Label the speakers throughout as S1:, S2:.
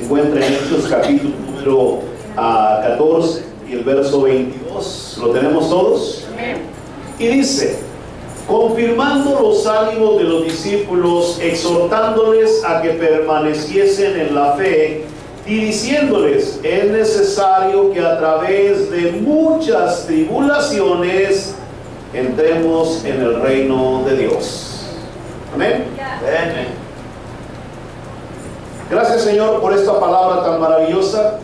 S1: encuentra en Hechos capítulo número 14 y el verso 22. ¿Lo tenemos todos? Y dice: confirmando los ánimos de los discípulos, exhortándoles a que permaneciesen en la fe, y diciéndoles: es necesario que a través de muchas tribulaciones entremos en el reino de Dios. Amén. Amén. Gracias, Señor, por esta palabra tan maravillosa.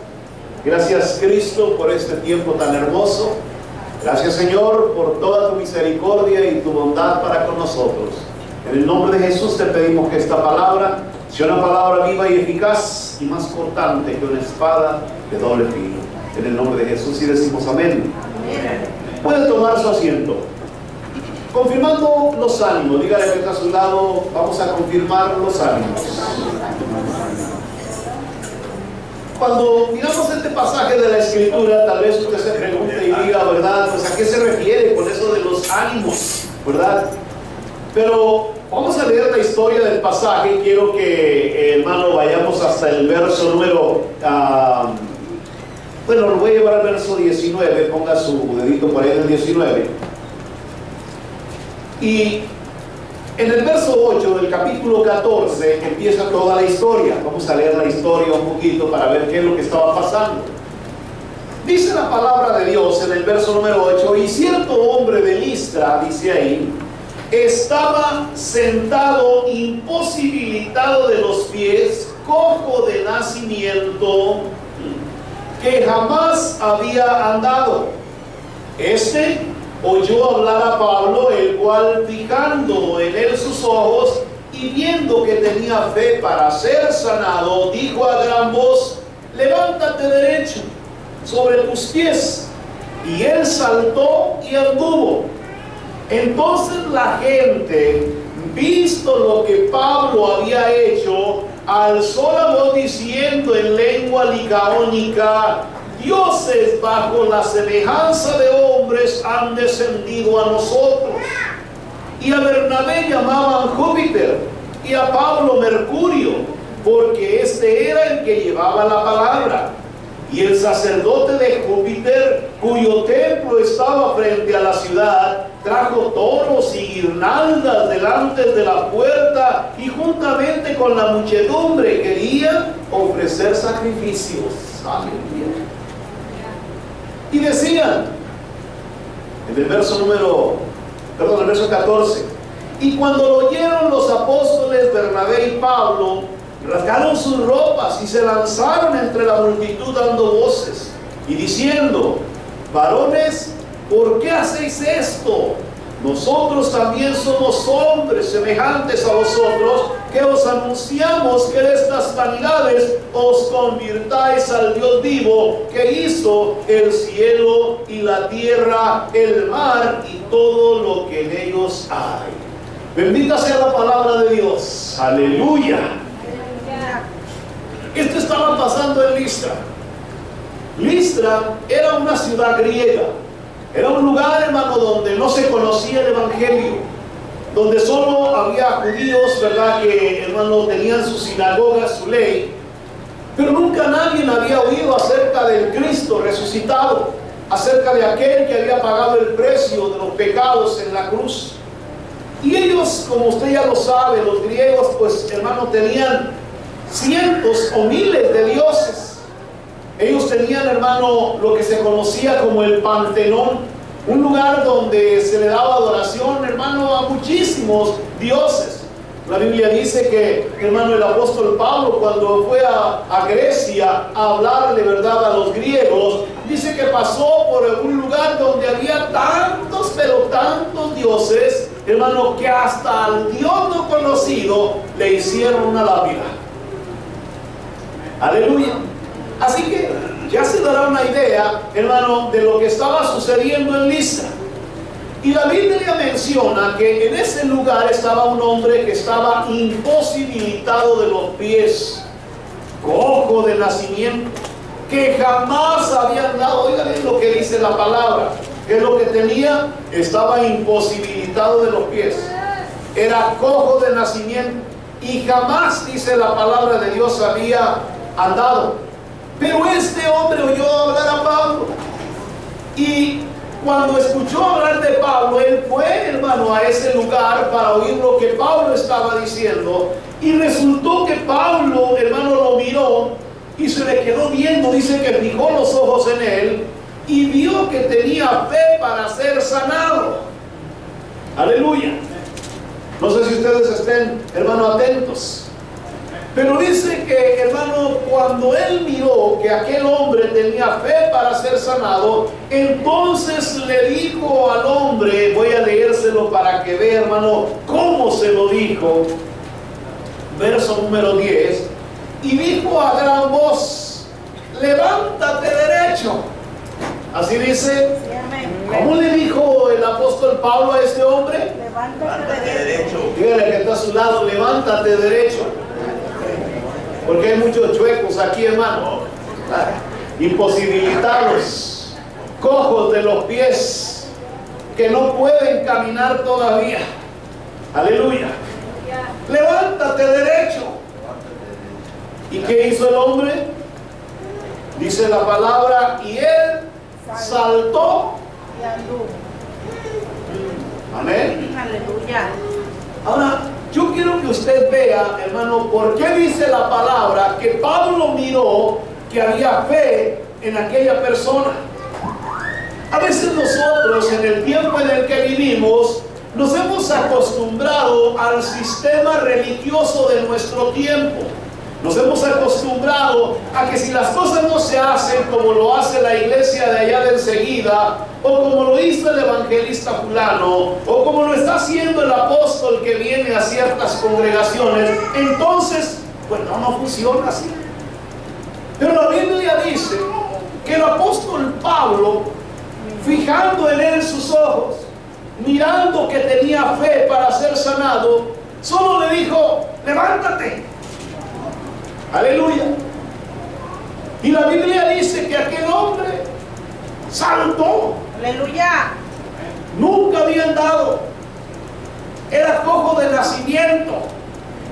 S1: Gracias, Cristo, por este tiempo tan hermoso. Gracias, Señor, por toda tu misericordia y tu bondad para con nosotros. En el nombre de Jesús te pedimos que esta palabra sea una palabra viva y eficaz y más cortante que una espada de doble filo. En el nombre de Jesús y decimos amén. Puede tomar su asiento. Confirmando los ánimos. Dígale que está a su lado: vamos a confirmar los ánimos. Cuando miramos este pasaje de la Escritura, tal vez usted se pregunte y diga, ¿verdad? Pues ¿a qué se refiere con eso de los ánimos? ¿Verdad? Pero vamos a leer la historia del pasaje. Quiero que, hermano, vayamos hasta el verso número... bueno, lo voy a llevar al verso 19. Ponga su dedito por ahí en el 19. Y en el verso 8 del capítulo 14 empieza toda la historia. Vamos a leer la historia un poquito para ver qué es lo que estaba pasando. Dice la palabra de Dios en el verso número 8: y cierto hombre de Listra, dice ahí, estaba sentado imposibilitado de los pies, cojo de nacimiento, que jamás había andado. Este oyó hablar a Pablo, el cual, fijando en él sus ojos y viendo que tenía fe para ser sanado, dijo a gran voz: levántate derecho sobre tus pies. Y él saltó y anduvo. Entonces la gente, visto lo que Pablo había hecho, alzó la voz diciendo en lengua licaónica: dioses bajo la semejanza de hombres han descendido a nosotros. Y a Bernabé llamaban Júpiter y a Pablo Mercurio, porque este era el que llevaba la palabra. Y el sacerdote de Júpiter, cuyo templo estaba frente a la ciudad, trajo toros y guirnaldas delante de la puerta, y juntamente con la muchedumbre quería ofrecer sacrificios. Aleluya. Y decían, en el verso el verso 14: y cuando lo oyeron los apóstoles Bernabé y Pablo, rasgaron sus ropas y se lanzaron entre la multitud dando voces y diciendo: varones, ¿por qué hacéis esto? Nosotros también somos hombres semejantes a vosotros, que os anunciamos que de estas vanidades os convirtáis al Dios vivo, que hizo el cielo y la tierra, el mar y todo lo que en ellos hay. Bendita sea la palabra de Dios. Aleluya. Esto estaba pasando en Listra. Listra era una ciudad griega. Era un lugar, hermano, donde no se conocía el evangelio, donde solo había judíos, ¿verdad?, que, hermano, tenían sus sinagogas, su ley, pero nunca nadie había oído acerca del Cristo resucitado, acerca de aquel que había pagado el precio de los pecados en la cruz. Y ellos, como usted ya lo sabe, los griegos, pues, hermano, tenían cientos o miles de dioses. Ellos tenían, hermano, lo que se conocía como el Panteón, un lugar donde se le daba adoración, hermano, a muchísimos dioses. La Biblia dice que, hermano, el apóstol Pablo, cuando fue a Grecia a hablarle, verdad, a los griegos, dice que pasó por un lugar donde había tantos, pero tantos dioses, hermano, que hasta al Dios no conocido le hicieron una lápida. Aleluya. Así que ya se dará una idea, hermano, de lo que estaba sucediendo en Listra. Y la Biblia menciona que en ese lugar estaba un hombre que estaba imposibilitado de los pies, cojo de nacimiento, que jamás había andado. Oigan lo que dice la palabra, que lo que tenía, estaba imposibilitado de los pies, era cojo de nacimiento, y jamás, dice la palabra de Dios, había andado. Pero este hombre oyó hablar a Pablo. Y cuando escuchó hablar de Pablo, él fue, hermano, a ese lugar para oír lo que Pablo estaba diciendo. Y resultó que Pablo, hermano, lo miró y se le quedó viendo. Dice que fijó los ojos en él y vio que tenía fe para ser sanado. Aleluya. No sé si ustedes estén, hermano, atentos. Pero dice que, hermano, cuando él miró que aquel hombre tenía fe para ser sanado, entonces le dijo al hombre, voy a leérselo para que vea, hermano, cómo se lo dijo. Verso número 10. Y dijo a gran voz, levántate derecho. Así dice. ¿Cómo le dijo el apóstol Pablo a este hombre?
S2: Levántate derecho.
S1: Dígale que está a su lado, levántate derecho. Porque hay muchos chuecos aquí, hermano, imposibilitados, cojos de los pies, que no pueden caminar todavía. Aleluya. Levántate derecho. ¿Y qué hizo el hombre? Dice la palabra, y él saltó
S2: Y anduvo.
S1: Amén.
S2: Aleluya.
S1: Ahora, yo quiero que usted vea, hermano, por qué dice la palabra que Pablo miró que había fe en aquella persona. A veces nosotros, en el tiempo en el que vivimos, nos hemos acostumbrado al sistema religioso de nuestro tiempo. Nos hemos acostumbrado a que si las cosas no se hacen como lo hace la iglesia de allá de enseguida, o como lo hizo el evangelista fulano, o como lo está haciendo el apóstol que viene a ciertas congregaciones, entonces, pues no funciona así. Pero la Biblia dice que el apóstol Pablo, fijando en él sus ojos, mirando que tenía fe para ser sanado, solo le dijo, levántate. Aleluya. Y la Biblia dice que aquel hombre saltó.
S2: Aleluya.
S1: Nunca había andado. Era cojo de nacimiento.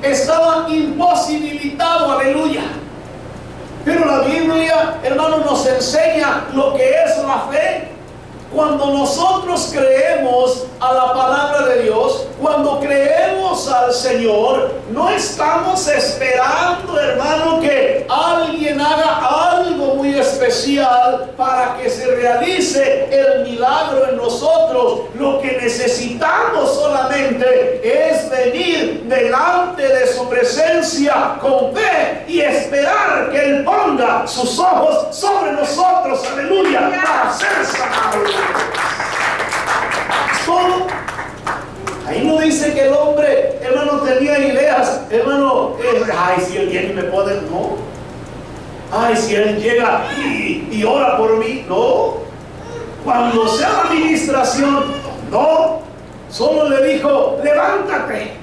S1: Estaba imposibilitado. Aleluya. Pero la Biblia, hermano, nos enseña lo que es la fe. Cuando nosotros creemos a la palabra de Dios, cuando creemos al Señor, no estamos esperando, hermano, que alguien haga algo muy especial para que se realice el milagro en nosotros. Lo que necesitamos solamente es venir delante de su presencia con fe y esperar que Él ponga sus ojos sobre nosotros, aleluya, para ser sanados. Todo. Ahí no dice que el hombre, hermano, tenía ideas, hermano, ay, si él viene y me puede, no. Ay, si él llega y ora por mí, no. Cuando sea la administración, no. Solo le dijo, levántate.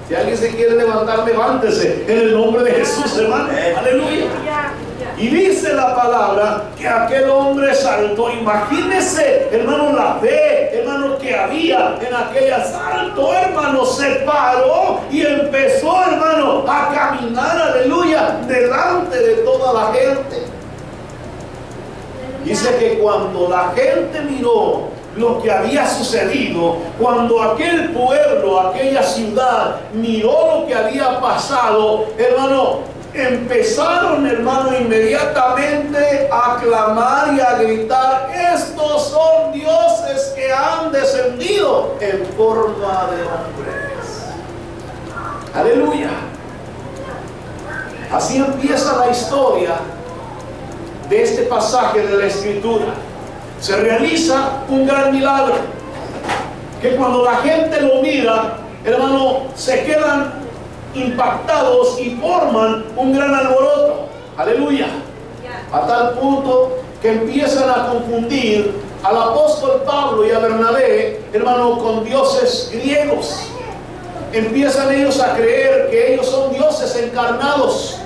S1: Si alguien se quiere levantar, levántese en el nombre de Jesús, hermano. Aleluya. Y dice la palabra que aquel hombre saltó. Imagínese, hermano, la fe, hermano, que había en aquel salto, hermano, se paró y empezó, hermano, a caminar, aleluya, delante de toda la gente. Dice que cuando la gente miró lo que había sucedido, cuando aquel pueblo, aquella ciudad miró lo que había pasado, hermano, empezaron, hermano, inmediatamente a clamar y a gritar, estos son dioses que han descendido en forma de hombres. Aleluya. Así empieza la historia de este pasaje de la Escritura. Se realiza un gran milagro, que cuando la gente lo mira, hermano, se quedan impactados y forman un gran alboroto. Aleluya. A tal punto que empiezan a confundir al apóstol Pablo y a Bernabé, hermano, con dioses griegos. Empiezan ellos a creer que ellos son dioses encarnados.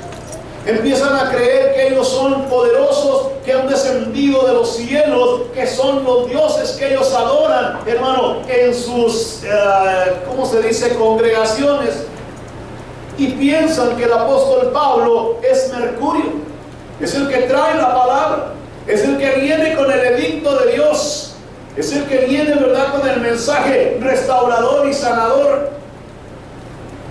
S1: Empiezan a creer que ellos son poderosos, que han descendido de los cielos, que son los dioses que ellos adoran, hermano, en sus, ¿cómo se dice?, congregaciones. y piensan que el apóstol Pablo es Mercurio, es el que trae la palabra, es el que viene con el edicto de Dios, es el que viene, ¿verdad?, con el mensaje restaurador y sanador.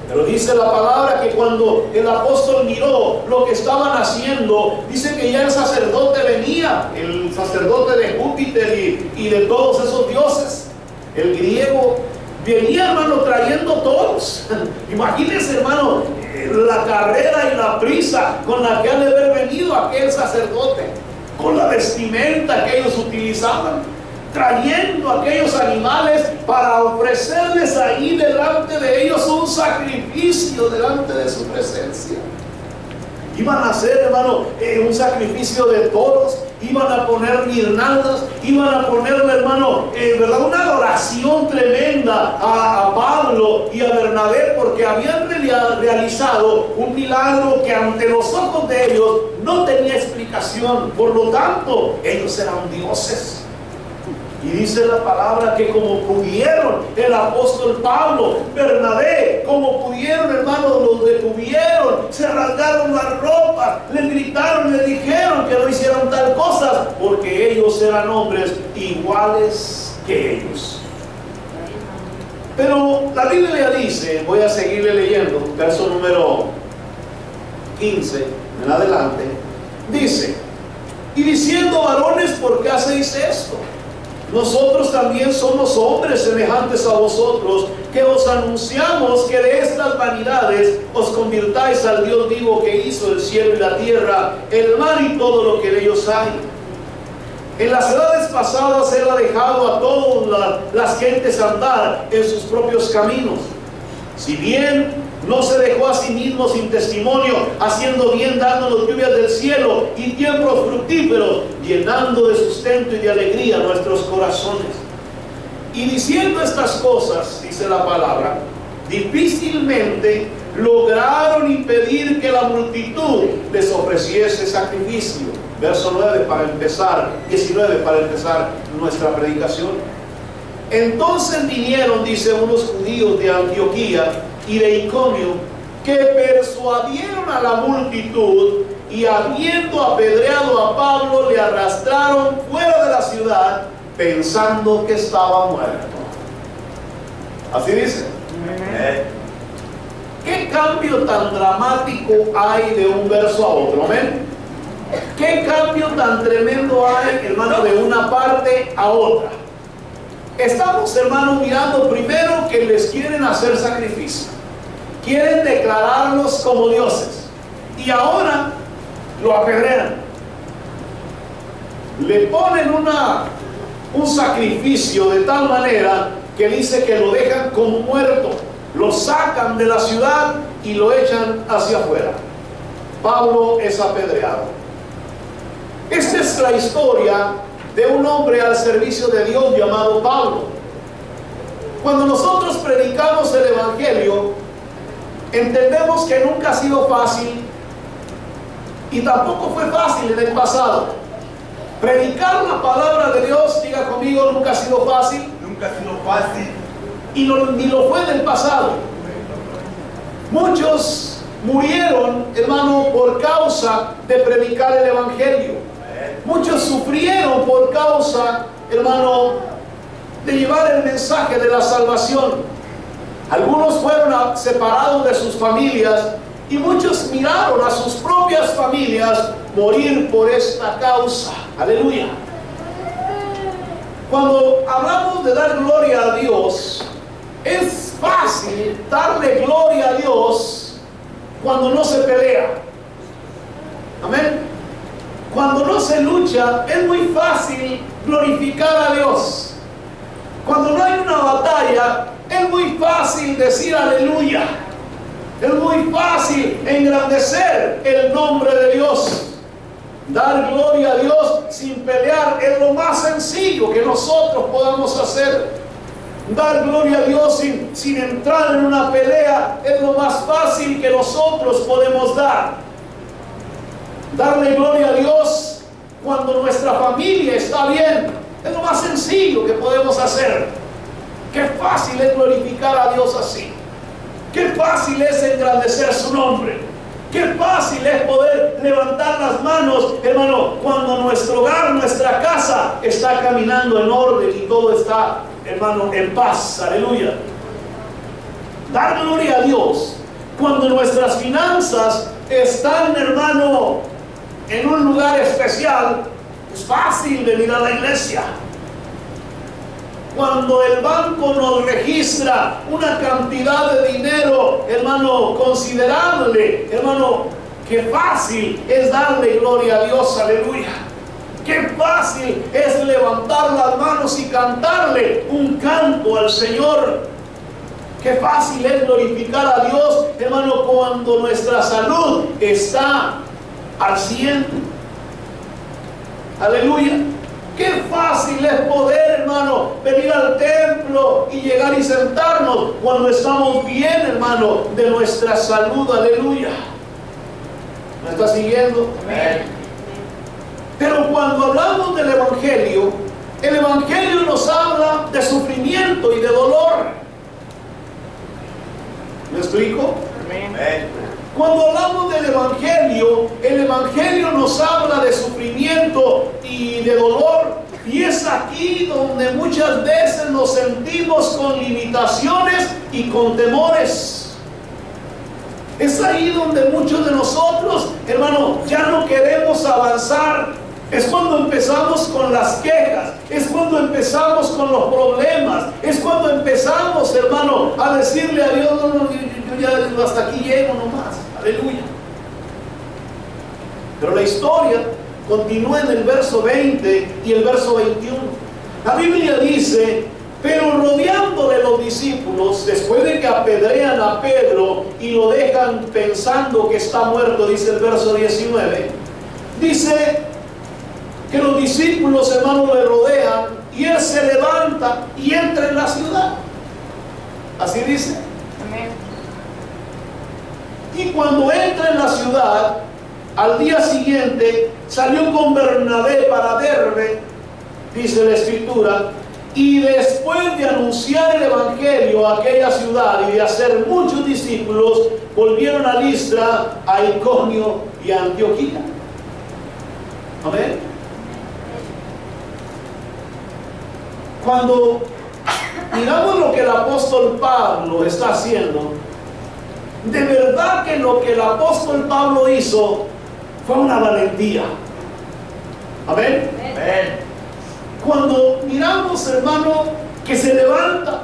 S1: Pero dice la palabra que cuando el apóstol miró lo que estaban haciendo, dice que ya el sacerdote venía, el sacerdote de Júpiter y de todos esos dioses. El griego venía, hermano, trayendo todos. Imagínense, hermano, la carrera y la prisa con la que ha de haber venido aquel sacerdote, con la vestimenta que ellos utilizaban, trayendo aquellos animales para ofrecerles ahí delante de ellos un sacrificio delante de su presencia. Iban a hacer, hermano, un sacrificio de toros, iban a poner guirnaldas, iban a ponerle, hermano, ¿verdad?, una adoración tremenda a Pablo y a Bernabé, porque habían realizado un milagro que ante los ojos de ellos no tenía explicación. Por lo tanto, ellos eran dioses. Y dice la palabra que como pudieron, el apóstol Pablo, Bernabé, como pudieron, hermanos, los detuvieron, se rasgaron las ropas, les gritaron, les dijeron que no hicieran tal cosa, porque ellos eran hombres iguales que ellos. Pero la Biblia dice, voy a seguirle leyendo, verso número 15 en adelante, dice: y diciendo, varones, ¿por qué hacéis esto? Nosotros también somos hombres semejantes a vosotros, que os anunciamos que de estas vanidades os convirtáis al Dios vivo, que hizo el cielo y la tierra, el mar y todo lo que en ellos hay. En las edades pasadas Él ha dejado a todas las gentes andar en sus propios caminos. Si bien no se dejó a sí mismo sin testimonio, haciendo bien, dándonos lluvias del cielo y tiempos fructíferos, llenando de sustento y de alegría nuestros corazones. Y diciendo estas cosas, dice la palabra, difícilmente lograron impedir que la multitud les ofreciese sacrificio. Verso 9 para empezar, 19 para empezar nuestra predicación. Entonces vinieron, dice, unos judíos de Antioquía y de Iconio, que persuadieron a la multitud, y habiendo apedreado a Pablo, le arrastraron fuera de la ciudad, pensando que estaba muerto. Así dice. ¿Qué cambio tan dramático hay de un verso a otro? Amén. ¿Qué cambio tan tremendo hay, hermano, de una parte a otra? Estamos, hermanos, mirando primero que les quieren hacer sacrificio, quieren declararlos como dioses, y ahora lo apedrean, le ponen un sacrificio de tal manera que dice que lo dejan como muerto, lo sacan de la ciudad y lo echan hacia afuera. Pablo es apedreado. Esta es la historia de un hombre al servicio de Dios llamado Pablo. Cuando nosotros predicamos el Evangelio, entendemos que nunca ha sido fácil, y tampoco fue fácil en el pasado. Predicar la palabra de Dios, diga conmigo, nunca ha sido fácil.
S3: Nunca ha sido fácil.
S1: Y ni lo fue en el pasado. Muchos murieron, hermano, por causa de predicar el Evangelio. Muchos sufrieron por causa, hermano, de llevar el mensaje de la salvación. Algunos fueron separados de sus familias, y muchos miraron a sus propias familias morir por esta causa. Aleluya. Cuando hablamos de dar gloria a Dios, es fácil darle gloria a Dios cuando no se pelea. Amén. Cuando no se lucha, es muy fácil glorificar a Dios. Cuando no hay una batalla, es muy fácil decir aleluya. Es muy fácil engrandecer el nombre de Dios. Dar gloria a Dios sin pelear es lo más sencillo que nosotros podamos hacer. Dar gloria a Dios sin entrar en una pelea es lo más fácil que nosotros podemos dar. Darle gloria a Dios cuando nuestra familia está bien es lo más sencillo que podemos hacer. Qué fácil es glorificar a Dios así.
S3: Qué fácil es engrandecer su nombre. Qué fácil es poder levantar las manos, hermano, cuando nuestro hogar, nuestra casa está caminando en orden y todo está, hermano, en paz. Aleluya. Dar gloria a Dios cuando nuestras finanzas están, hermano, en un lugar especial. Es fácil venir a la iglesia. Cuando el banco nos registra una cantidad de dinero, hermano, considerable, hermano, qué fácil es darle gloria a Dios, aleluya. Qué fácil es levantar las manos y cantarle un canto al Señor. Qué fácil es glorificar a Dios, hermano, cuando nuestra salud está al 100. Aleluya. Qué fácil es poder, hermano, venir al templo y llegar y sentarnos cuando estamos bien, hermano, de nuestra salud. Aleluya. ¿Me está siguiendo? Amén. Pero cuando hablamos del Evangelio, el Evangelio nos habla de sufrimiento y de dolor. ¿Me explico? Amén. Cuando hablamos del Evangelio, el Evangelio nos habla de sufrimiento y de dolor. Y es aquí donde muchas veces nos sentimos con limitaciones y con temores. Es ahí donde muchos de nosotros, hermano, ya no queremos avanzar. Es cuando empezamos con las quejas, es cuando empezamos con los problemas, es cuando empezamos, hermano, a decirle a Dios, no, yo ya hasta aquí llego nomás. Aleluya. Pero la historia continúa en el verso 20 y el verso 21. La Biblia dice: pero rodeándole los discípulos, después de que apedrean a Pedro y lo dejan pensando que está muerto, dice el verso 19, dice que los discípulos, hermanos, le rodean y él se levanta y entra en la ciudad. Así dice. Amén. Y cuando entra en la ciudad, al día siguiente salió con Bernabé para Derbe, dice la Escritura, y después de anunciar el Evangelio a aquella ciudad y de hacer muchos discípulos, volvieron a Listra, a Iconio y a Antioquía. Amén. Cuando miramos lo que el apóstol Pablo está haciendo, de verdad que lo que el apóstol Pablo hizo fue una valentía. Amén. Amén. Cuando miramos, hermano, que se levanta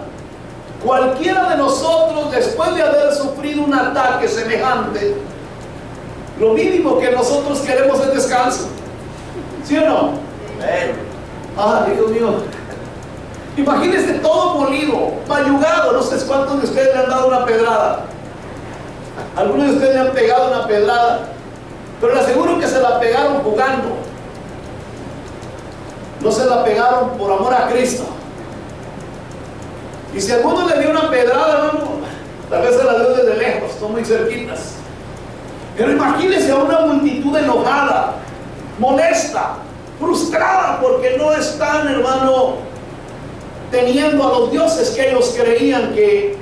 S3: cualquiera de nosotros después de haber sufrido un ataque semejante, lo mínimo que nosotros queremos es descanso. ¿Sí o no? Amén. Ay, Dios mío. Imagínense todo molido, mayugado. No sé cuántos de ustedes le han dado una pedrada. Algunos de ustedes le han pegado una pedrada, pero le aseguro que se la pegaron jugando. No se la pegaron por amor a Cristo. Y si alguno le dio una pedrada, hermano, tal vez se la dio desde lejos, son muy cerquitas. Pero imagínense a una multitud enojada, molesta, frustrada, porque no están, hermano, teniendo a los dioses que ellos creían que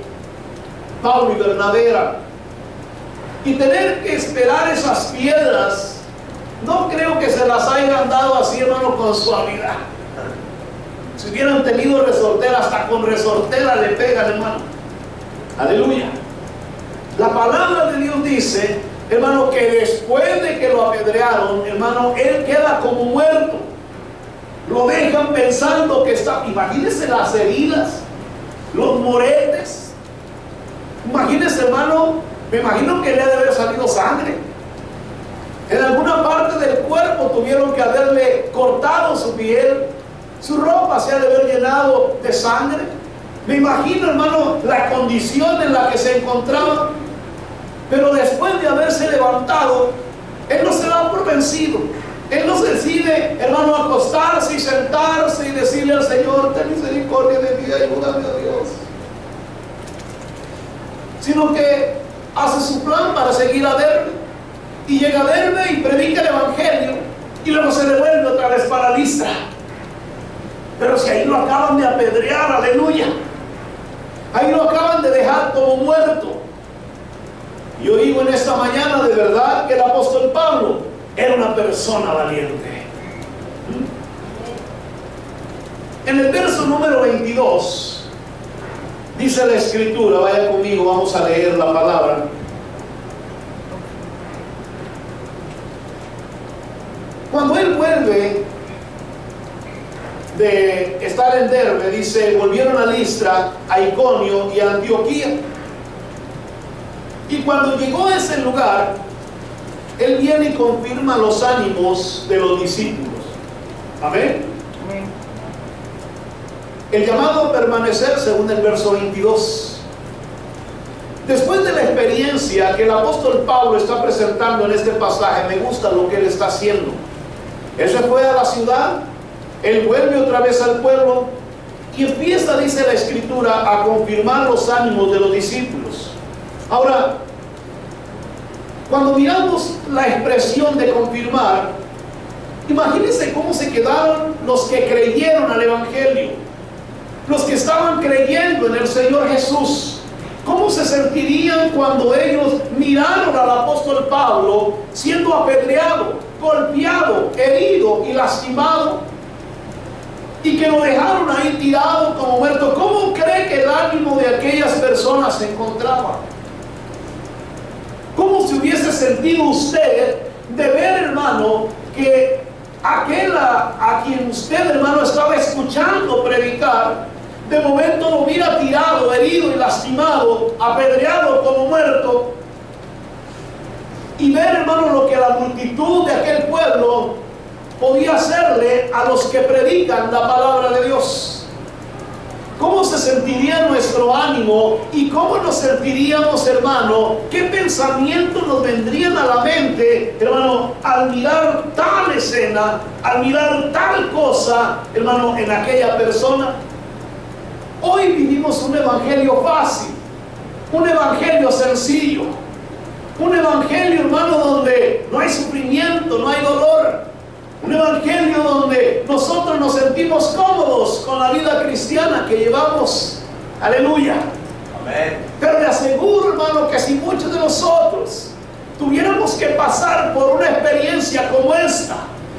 S3: Pablo y Bernabé eran. Y tener que esperar esas piedras, no creo que se las hayan dado así, hermano, con suavidad. Si hubieran tenido resortera, hasta con resortera le pegan, hermano. Aleluya. La palabra de Dios dice, hermano, que después de que lo apedrearon, hermano, él queda como muerto. Lo dejan pensando que está. Imagínense las heridas, los moretes. Imagínense, hermano, me imagino que le ha de haber salido sangre. En alguna parte del cuerpo tuvieron que haberle cortado su piel. Su ropa se ha de haber llenado de sangre. Me imagino, hermano, la condición en la que se encontraba. Pero después de haberse levantado, él no se da por vencido. Él no se decide, hermano, acostarse y sentarse y decirle al Señor: ten misericordia de mí, ayúdame a Dios. Sino que hace su plan para seguir a Derbe. Y llega a Derbe y predica el Evangelio. Y luego se devuelve otra vez para Listra. Pero si ahí lo acaban de apedrear, aleluya. Ahí lo acaban de dejar como muerto. Yo digo en esta mañana de verdad que el apóstol Pablo era una persona valiente. En el verso número 22 dice la escritura, vaya conmigo, vamos a leer la palabra. Cuando él vuelve de estar en Derbe, dice, volvieron a Listra, a Iconio y a Antioquía. Y cuando llegó a ese lugar, él viene y confirma los ánimos de los discípulos. Amén. El llamado a permanecer, según el verso 22. Después de la experiencia que el apóstol Pablo está presentando en este pasaje, me gusta lo que él está haciendo. Él se fue a la ciudad, él vuelve otra vez al pueblo y empieza, dice la escritura, a confirmar los ánimos de los discípulos. Ahora, cuando miramos la expresión de confirmar, imagínense cómo se quedaron los que creyeron al Evangelio, los que estaban creyendo en el Señor Jesús. ¿Cómo se sentirían cuando ellos miraron al apóstol Pablo siendo apedreado, golpeado, herido y lastimado, y que lo dejaron ahí tirado como muerto? ¿Cómo cree que el ánimo de aquellas personas se encontraba? ¿Cómo se hubiese sentido usted de ver, hermano, que aquel a quien usted, hermano, estaba escuchando predicar, de momento lo hubiera tirado, herido y lastimado, apedreado como muerto? Y ver, hermano, lo que la multitud de aquel pueblo podía hacerle a los que predican la palabra de Dios. ¿Cómo se sentiría nuestro ánimo y cómo nos sentiríamos, hermano? ¿Qué pensamientos nos vendrían a la mente, hermano, al mirar tal escena, al mirar tal cosa, hermano, en aquella persona? Hoy vivimos un evangelio fácil, un evangelio sencillo, un evangelio, hermano, donde no hay sufrimiento, no hay dolor. Un evangelio donde nosotros nos sentimos cómodos con la vida cristiana que llevamos. Aleluya. Amén. Pero le aseguro, hermano, que si muchos de nosotros tuviéramos que pasar por una experiencia como esta,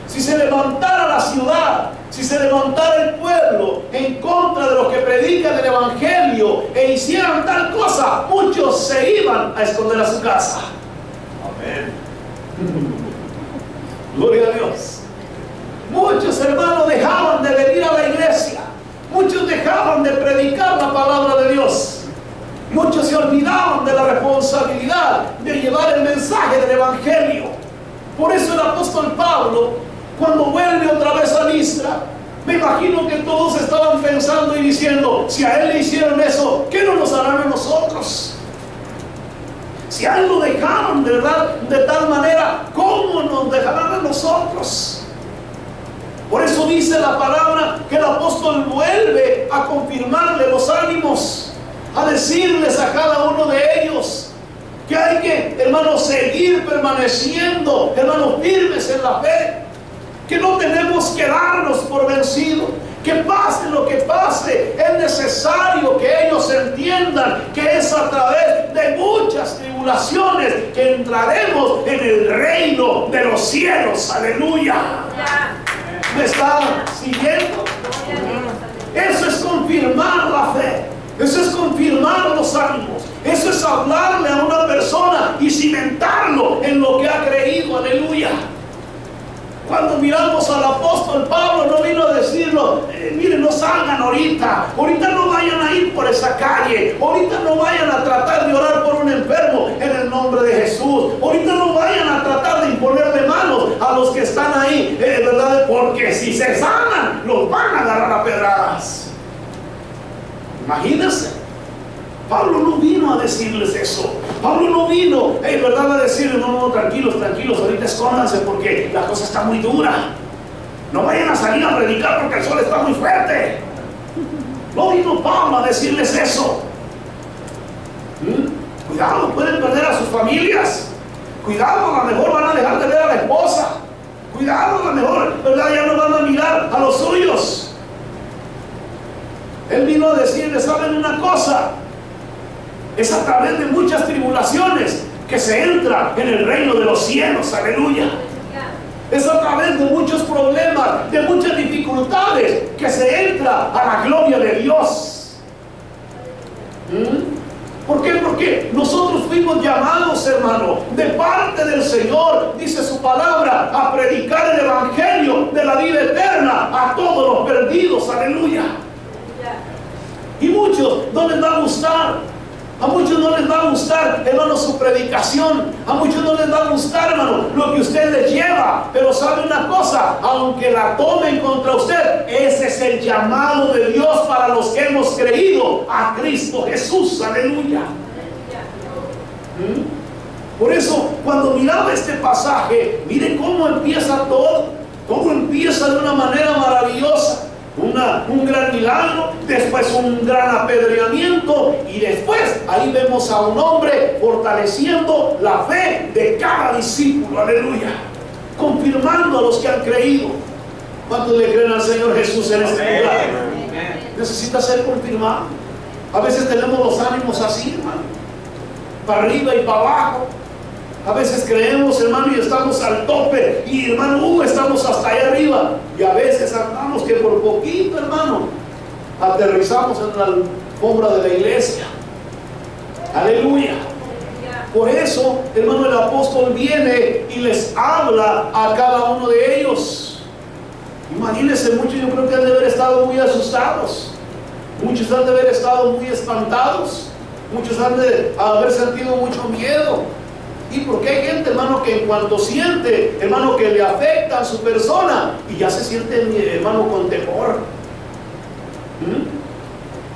S3: si se levantara la ciudad, si se levantara el pueblo en contra de los que predican el evangelio e hicieran tal cosa, muchos se iban a esconder a su casa. Amén. Gloria a Dios. Muchos, hermanos, dejaban de venir a la iglesia. Muchos dejaban de predicar la palabra de Dios. Muchos se olvidaban de la responsabilidad de llevar el mensaje del evangelio. Por eso el apóstol Pablo, cuando vuelve otra vez a Listra, me imagino que todos estaban pensando y diciendo, si a él le hicieron eso, ¿qué no nos harán a nosotros? Si a él lo dejaron, de verdad, de tal manera, ¿cómo nos dejarán a nosotros? Por eso dice la palabra que el apóstol vuelve a confirmarle los ánimos, a decirles a cada uno de ellos que hay que, hermanos, seguir permaneciendo, hermanos, firmes en la fe, que no tenemos que darnos por vencidos, que pase lo que pase, es necesario que ellos entiendan que es a través de muchas tribulaciones que entraremos en el reino de los cielos. Aleluya. ¿Me está siguiendo? Eso es confirmar la fe. Eso es confirmar los ánimos. Eso es hablarle a una persona y cimentarlo en lo que ha creído. Aleluya. Cuando miramos al apóstol Pablo, no vino a decirlo, miren, no salgan ahorita no vayan a ir por esa calle, ahorita no vayan a tratar de orar por un enfermo en el nombre de Jesús, ahorita no vayan a tratar de imponerle manos a los que están ahí, ¿verdad? Porque si se sanan, los van a agarrar a pedradas. Imagínense. Pablo no vino a decirles eso. Pablo no vino, ¿verdad?, a decirles, no, tranquilos, ahorita escóndanse porque la cosa está muy dura. No vayan a salir a predicar porque el sol está muy fuerte. No vino Pablo a decirles eso. Cuidado, pueden perder a sus familias. Cuidado, a lo mejor van a dejar de ver a la esposa. Cuidado, a lo mejor, ¿verdad?, ya no van a mirar a los suyos. Él vino a decirles, ¿saben una cosa? Es a través de muchas tribulaciones que se entra en el reino de los cielos. Aleluya. Es a través de muchos problemas, de muchas dificultades, que se entra a la gloria de Dios. ¿Por qué? Porque nosotros fuimos llamados, hermano, de parte del Señor, dice su palabra, a predicar el evangelio de la vida eterna a todos los perdidos. Aleluya. Y muchos no les va a gustar. A muchos no les va a gustar, hermano, su predicación. A muchos no les va a gustar, hermano, lo que usted les lleva. Pero sabe una cosa, aunque la tomen contra usted, ese es el llamado de Dios para los que hemos creído a Cristo Jesús. Aleluya. Por eso, cuando miraba este pasaje, mire cómo empieza todo. Cómo empieza de una manera maravillosa. Un gran milagro, después un gran apedreamiento, y después ahí vemos a un hombre fortaleciendo la fe de cada discípulo. Aleluya. Confirmando a los que han creído. ¿Cuántos le creen al Señor Jesús en este lugar? Necesita ser confirmado. A veces tenemos los ánimos así, hermano, para arriba y para abajo. A veces creemos, hermano, y estamos al tope, y hermano, estamos hasta allá arriba. Y a veces andamos que por poquito, hermano, aterrizamos en la alfombra de la iglesia. Aleluya. Por eso, hermano, el apóstol viene y les habla a cada uno de ellos. Imagínense, muchos yo creo que han de haber estado muy asustados. Muchos han de haber estado muy espantados. Muchos han de haber sentido mucho miedo. Y porque hay gente, hermano, que en cuanto siente, hermano, que le afecta a su persona, y ya se siente, hermano, con temor.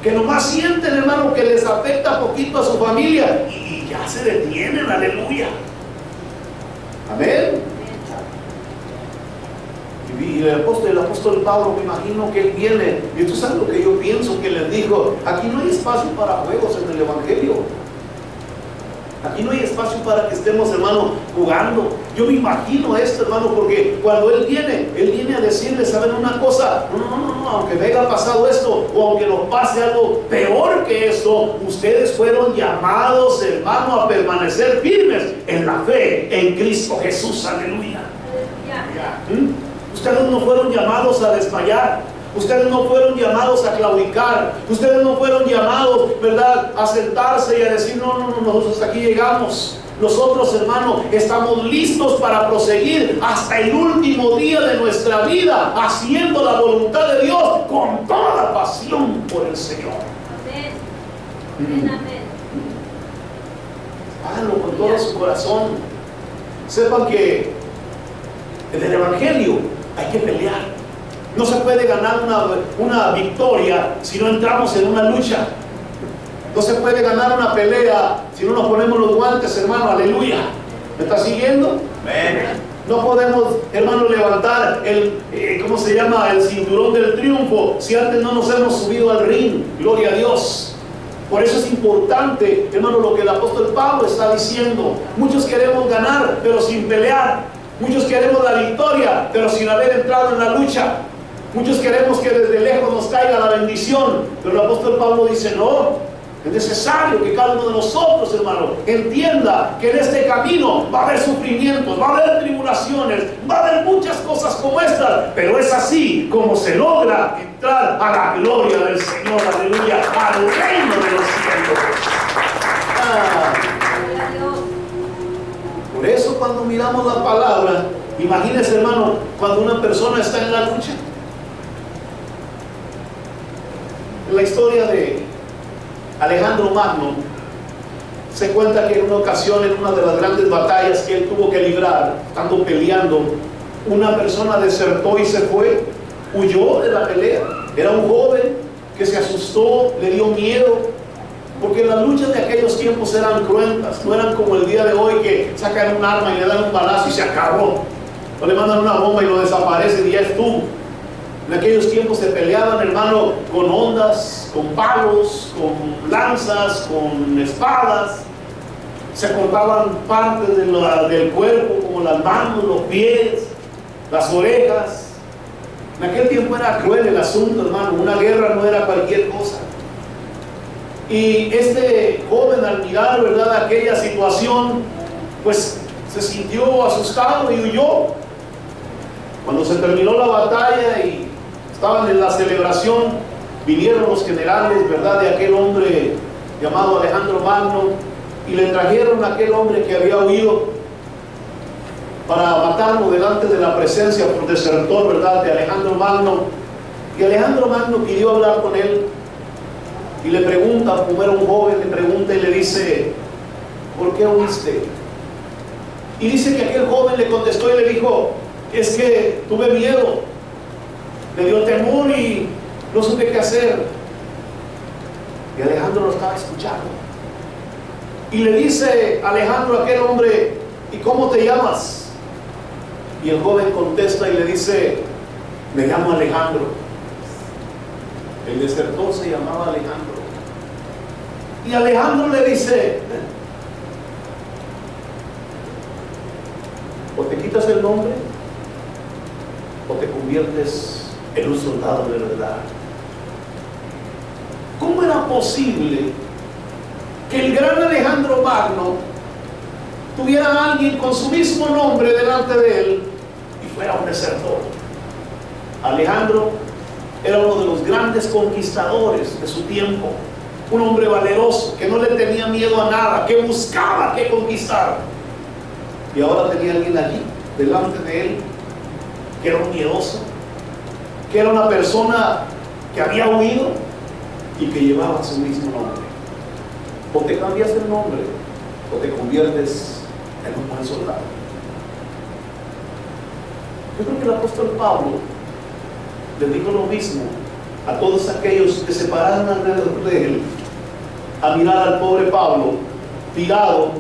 S3: Que nomás sienten, hermano, que les afecta poquito a su familia, y ya se detienen. Aleluya. Amén. Y el apóstol Pablo, me imagino que él viene, y tú sabes lo que yo pienso que les dijo: aquí no hay espacio para juegos en el evangelio. Aquí no hay espacio para que estemos, hermano, jugando. Yo me imagino esto, hermano, porque cuando él viene a decirles, ¿saben una cosa? No, aunque me haya pasado esto, o aunque nos pase algo peor que esto, ustedes fueron llamados, hermano, a permanecer firmes en la fe en Cristo Jesús. Aleluya. Ustedes no fueron llamados a desmayar. Ustedes no fueron llamados a claudicar. Ustedes no fueron llamados, ¿verdad?, a sentarse y a decir, no, nosotros hasta aquí llegamos. Nosotros, hermano, estamos listos para proseguir hasta el último día de nuestra vida, haciendo la voluntad de Dios con toda la pasión por el Señor. Amén. Háganlo con todo su corazón. Sepan que en el evangelio hay que pelear. No se puede ganar una victoria si no entramos en una lucha. No se puede ganar una pelea si no nos ponemos los guantes, hermano. Aleluya. ¿Me está siguiendo? Amén. No podemos, hermano, levantar el cinturón del triunfo si antes no nos hemos subido al ring. Gloria a Dios. Por eso es importante, hermano, lo que el apóstol Pablo está diciendo. Muchos queremos ganar, pero sin pelear. Muchos queremos la victoria, pero sin haber entrado en la lucha. Muchos queremos que desde lejos nos caiga la bendición, pero el apóstol Pablo dice, no, es necesario que cada uno de nosotros, hermano, entienda que en este camino va a haber sufrimientos, va a haber tribulaciones, va a haber muchas cosas como estas, pero es así como se logra entrar a la gloria del Señor. Aleluya, al reino de los cielos. Por eso cuando miramos la palabra, imagínese, hermano, cuando una persona está en la lucha. En la historia de Alejandro Magno se cuenta que en una ocasión, en una de las grandes batallas que él tuvo que librar, estando peleando, una persona desertó y se fue, huyó de la pelea. Era un joven que se asustó, le dio miedo, porque las luchas de aquellos tiempos eran cruentas, no eran como el día de hoy que sacan un arma y le dan un balazo y se acabó, o le mandan una bomba y lo desaparecen y ya estuvo. En aquellos tiempos se peleaban, hermano, con ondas, con palos, con lanzas, con espadas. Se cortaban partes del cuerpo, como las manos, los pies, las orejas. En aquel tiempo era cruel el asunto, hermano. Una guerra no era cualquier cosa. Y este joven, al mirar, ¿verdad?, aquella situación, pues se sintió asustado y huyó. Cuando se terminó la batalla y estaban en la celebración, vinieron los generales, ¿verdad?, de aquel hombre llamado Alejandro Magno, y le trajeron a aquel hombre que había huido para matarlo delante de la presencia por desertor, ¿verdad?, de Alejandro Magno. Y Alejandro Magno pidió hablar con él y le pregunta, como era un joven, le pregunta y le dice: ¿por qué huiste? Y dice que aquel joven le contestó y le dijo: es que tuve miedo, me dio temor y no supe qué hacer. Y Alejandro lo estaba escuchando. Y le dice Alejandro a aquel hombre: ¿y cómo te llamas? Y el joven contesta y le dice: me llamo Alejandro. El desertor se llamaba Alejandro. Y Alejandro le dice: o te quitas el nombre o te conviertes en un soldado de verdad. ¿Cómo era posible que el gran Alejandro Magno tuviera a alguien con su mismo nombre delante de él y fuera un desertor? Alejandro era uno de los grandes conquistadores de su tiempo, un hombre valeroso que no le tenía miedo a nada, que buscaba que conquistar. Y ahora tenía alguien allí delante de él que era un miedoso, que era una persona que había huido y que llevaba su mismo nombre. O te cambias el nombre o te conviertes en un buen soldado. Yo creo que el apóstol Pablo le dijo lo mismo a todos aquellos que se pararon alrededor de él a mirar al pobre Pablo tirado,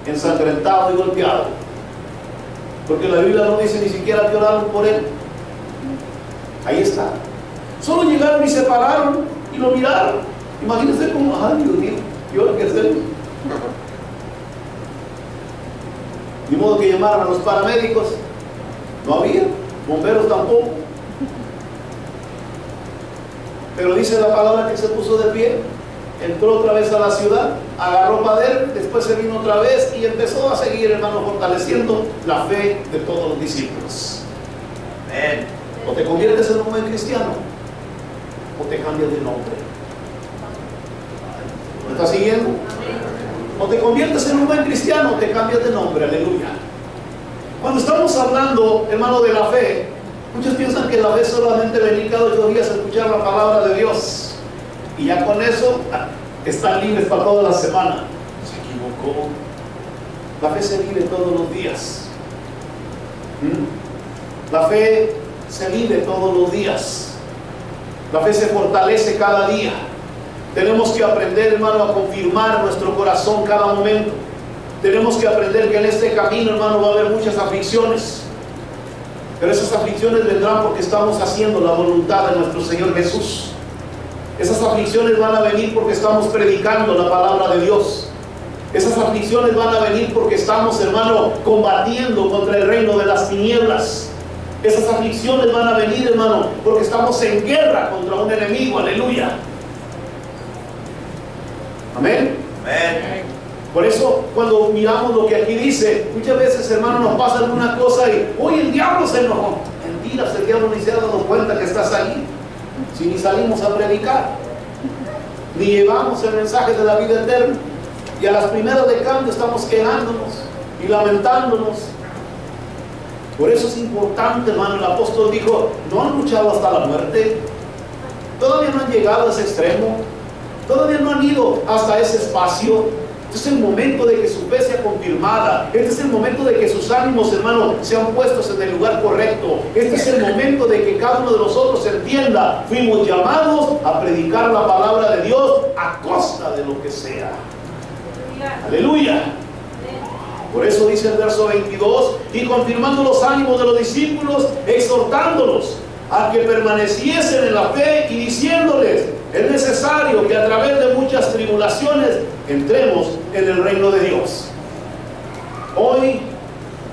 S3: ensangrentado y golpeado, porque la Biblia no dice ni siquiera que oraron por él. Ahí está. Solo llegaron y se pararon y lo miraron. Imagínense como: ay, Dios mío, ¿y ahora qué hacemos? De modo que llamaron a los paramédicos. No había, bomberos tampoco. Pero dice la palabra que se puso de pie, entró otra vez a la ciudad, agarró padel, después se vino otra vez y empezó a seguir, hermano, fortaleciendo la fe de todos los discípulos. Amén. O te conviertes en un buen cristiano o te cambias de nombre. ¿Me estás siguiendo? O te conviertes en un buen cristiano o te cambias de nombre. Aleluya. Cuando estamos hablando, hermano, de la fe, muchos piensan que la fe es solamente venir cada 8 días a escuchar la palabra de Dios y ya con eso están libres para toda la semana. Se equivocó. La fe se vive todos los días. La fe se vive todos los días. La fe se fortalece cada día. Tenemos que aprender, hermano, a confirmar nuestro corazón cada momento. Tenemos que aprender que en este camino, hermano, va a haber muchas aflicciones. Pero esas aflicciones vendrán porque estamos haciendo la voluntad de nuestro Señor Jesús. Esas aflicciones van a venir porque estamos predicando la palabra de Dios. Esas aflicciones van a venir porque estamos, hermano, combatiendo contra el reino de las tinieblas. Esas aflicciones van a venir, hermano, porque estamos en guerra contra un enemigo. Aleluya. Amén. Amén. Por eso, cuando miramos lo que aquí dice, muchas veces, hermano, nos pasa alguna cosa y hoy el diablo se enojó. Mentiras, el diablo ni se ha dado cuenta que estás ahí. Si ni salimos a predicar, ni llevamos el mensaje de la vida eterna, y a las primeras de cambio estamos quejándonos y lamentándonos. Por eso es importante, hermano. El apóstol dijo: no han luchado hasta la muerte, todavía no han llegado a ese extremo, todavía no han ido hasta ese espacio. Este es el momento de que su fe sea confirmada. Este es el momento de que sus ánimos, hermano, sean puestos en el lugar correcto. Este es el momento de que cada uno de nosotros entienda: fuimos llamados a predicar la palabra de Dios a costa de lo que sea. Aleluya. Por eso dice el verso 22: y confirmando los ánimos de los discípulos, exhortándolos a que permaneciesen en la fe y diciéndoles: es necesario que a través de muchas tribulaciones entremos en el reino de Dios. Hoy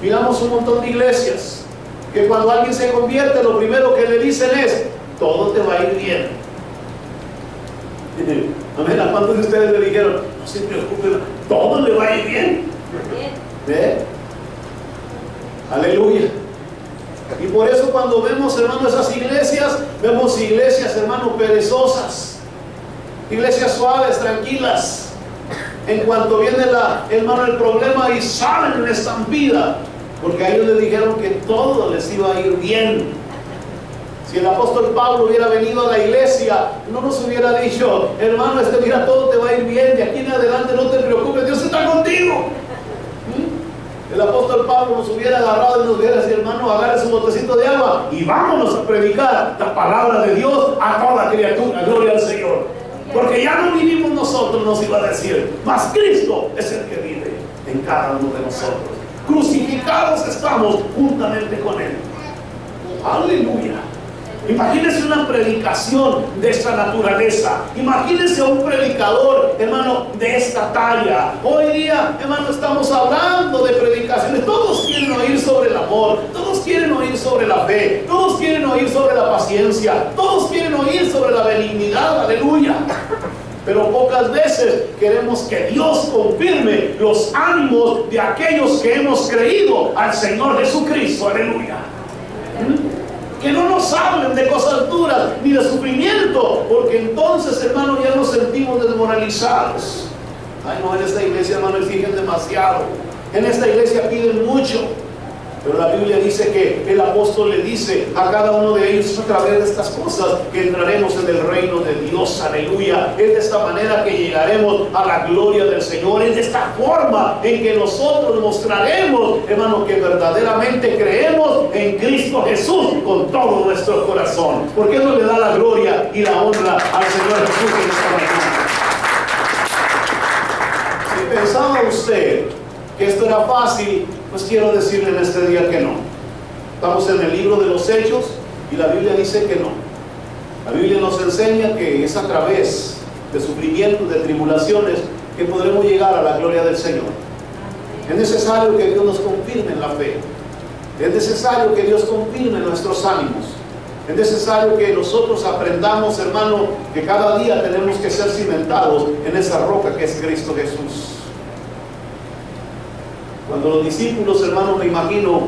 S3: miramos un montón de iglesias que cuando alguien se convierte, lo primero que le dicen es: todo te va a ir bien. Amén. ¿A cuántos de ustedes le dijeron: no se preocupen, todo le va a ir bien? ¿Ve?
S1: Aleluya. Y por eso cuando vemos, hermano, esas iglesias, vemos iglesias, hermano, perezosas, iglesias suaves, tranquilas. En cuanto viene hermano, el problema, y salen en estampida, porque a ellos les dijeron que todo les iba a ir bien. Si el apóstol Pablo hubiera venido a la iglesia, no nos hubiera dicho, hermano, mira, todo te va a ir bien, de aquí en adelante no te preocupes, Dios está contigo. El apóstol Pablo nos hubiera agarrado y nos hubiera dicho, hermano, agarre su botecito de agua y vámonos a predicar la palabra de Dios a toda criatura. Gloria al Señor. Porque ya no vivimos nosotros, nos iba a decir, mas Cristo es el que vive en cada uno de nosotros. Crucificados estamos juntamente con Él. Aleluya. Imagínense una predicación de esta naturaleza. Imagínense un predicador, hermano, de esta talla. Hoy día, hermano, estamos hablando de predicaciones. Todos quieren oír sobre el amor, todos quieren oír sobre la fe, todos quieren oír sobre la paciencia, todos quieren oír sobre la benignidad. Aleluya. Pero pocas veces queremos que Dios confirme los ánimos de aquellos que hemos creído al Señor Jesucristo. Aleluya. Que no nos hablen de cosas duras ni de sufrimiento, porque entonces, hermano, ya nos sentimos desmoralizados. Ay, no, en esta iglesia, hermano, exigen demasiado. En esta iglesia piden mucho. Pero la Biblia dice que el apóstol le dice a cada uno de ellos, a través de estas cosas que entraremos en el reino de Dios. Aleluya. Es de esta manera que llegaremos a la gloria del Señor. Es de esta forma en que nosotros mostraremos, hermano, que verdaderamente creemos en Cristo Jesús con todo nuestro corazón. ¿Por qué no le da la gloria y la honra al Señor Jesús en esta mañana? Si pensaba usted que esto era fácil, pues quiero decirle en este día que no. Estamos en el libro de los Hechos y la Biblia dice que no. La Biblia nos enseña que es a través de sufrimientos, de tribulaciones, que podremos llegar a la gloria del Señor. Es necesario que Dios nos confirme en la fe. Es necesario que Dios confirme nuestros ánimos. Es necesario que nosotros aprendamos, hermano, que cada día tenemos que ser cimentados en esa roca que es Cristo Jesús. Cuando los discípulos, hermanos, me imagino,